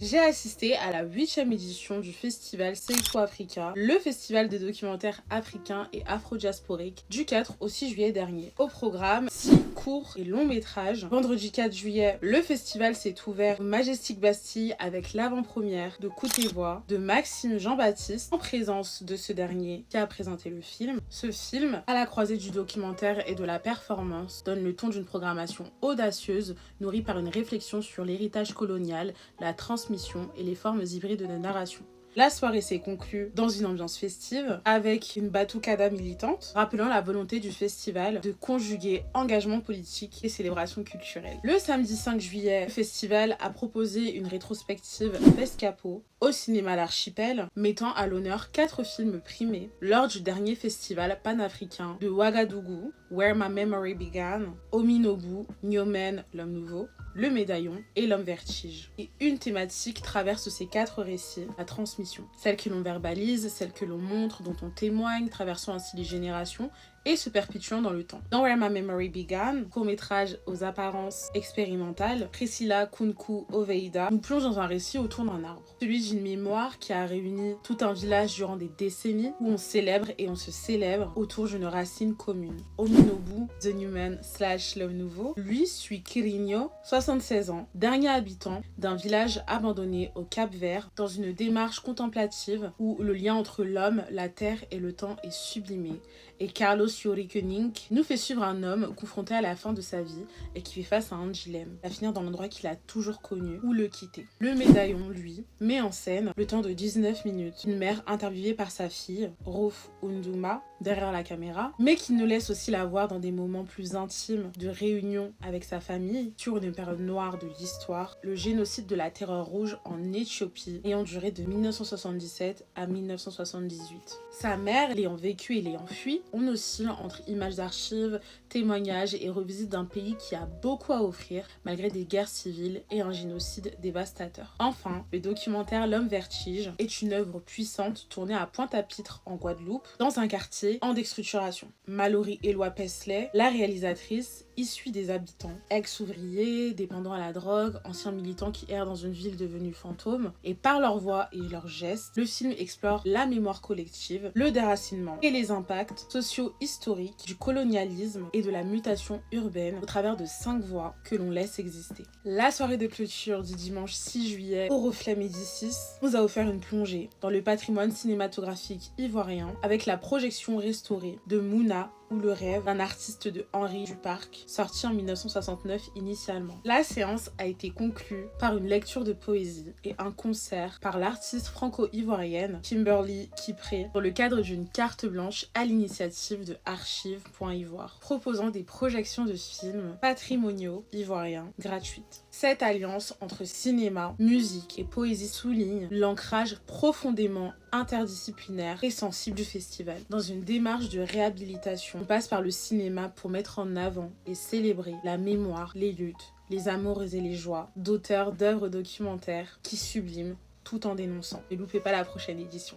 J'ai assisté à la 8e édition du festival Seiko Africa, le festival des documentaires africains et afro-diasporiques, du 4 au 6 juillet dernier. Au programme, 6 courts et longs métrages. Vendredi 4 juillet, le festival s'est ouvert au Majestic Bastille avec l'avant-première de Coup tes voix de Maxime Jean-Baptiste, en présence de ce dernier qui a présenté le film. Ce film, à la croisée du documentaire et de la performance, donne le ton d'une programmation audacieuse, nourrie par une réflexion sur l'héritage colonial, la transmission et les formes hybrides de narration. La soirée s'est conclue dans une ambiance festive avec une batucada militante, rappelant la volonté du festival de conjuguer engagement politique et célébration culturelle. Le samedi 5 juillet, le festival a proposé une rétrospective Fescapo au cinéma L'Archipel, mettant à l'honneur 4 films primés lors du dernier festival panafricain de Ouagadougou, Where My Memory Began, Ominobu, Nyomen, L'Homme Nouveau, Le Médaillon et L'Homme Vertige. Et une thématique traverse ces 4 récits, la transmission. Celle que l'on verbalise, celle que l'on montre, dont on témoigne, traversant ainsi les générations et se perpétuant dans le temps. Dans Where My Memory Began, court-métrage aux apparences expérimentales, Priscilla Kunku Oveida nous plonge dans un récit autour d'un arbre. Celui d'une mémoire qui a réuni tout un village durant des décennies, où on célèbre et on se célèbre autour d'une racine commune. Ominobu, The Newman / L'Homme Nouveau, lui suit Kirinho, 76 ans, dernier habitant d'un village abandonné au Cap-Vert, dans une démarche contemplative où le lien entre l'homme, la terre et le temps est sublimé. Et Carlos Yuri Koenig nous fait suivre un homme confronté à la fin de sa vie et qui fait face à un dilemme, à finir dans l'endroit qu'il a toujours connu ou le quitter. Le Médaillon, lui, met en scène, le temps de 19 minutes, une mère interviewée par sa fille, Rauf Unduma, derrière la caméra, mais qui nous laisse aussi la voir dans des moments plus intimes de réunion avec sa famille sur une période noire de l'histoire, le génocide de la Terreur rouge en Éthiopie, ayant duré de 1977 à 1978. Sa mère, l'ayant vécu et l'ayant fui, on oscille entre images d'archives, témoignages et revisites d'un pays qui a beaucoup à offrir malgré des guerres civiles et un génocide dévastateur. Enfin, le documentaire L'Homme Vertige est une œuvre puissante tournée à Pointe-à-Pitre en Guadeloupe, dans un quartier en déstructuration. Mallory Eloi Pesley, la réalisatrice, issue des habitants, ex-ouvriers, dépendants à la drogue, anciens militants qui errent dans une ville devenue fantôme, et par leur voix et leurs gestes, le film explore la mémoire collective, le déracinement et les impacts socio-historiques du colonialisme et de la mutation urbaine au travers de 5 voix que l'on laisse exister. La soirée de clôture du dimanche 6 juillet au Reflet Médicis nous a offert une plongée dans le patrimoine cinématographique ivoirien avec la projection restaurée de Mouna ou Le Rêve d'un artiste de Henri Duparc, sorti en 1969 initialement. La séance a été conclue par une lecture de poésie et un concert par l'artiste franco-ivoirienne Kimberly Kipré dans le cadre d'une carte blanche à l'initiative de Archives.ivoire, proposant des projections de films patrimoniaux ivoiriens gratuites. Cette alliance entre cinéma, musique et poésie souligne l'ancrage profondément interdisciplinaire et sensible du festival. Dans une démarche de réhabilitation, on passe par le cinéma pour mettre en avant et célébrer la mémoire, les luttes, les amours et les joies d'auteurs d'œuvres documentaires qui subliment tout en dénonçant. Ne loupez pas la prochaine édition.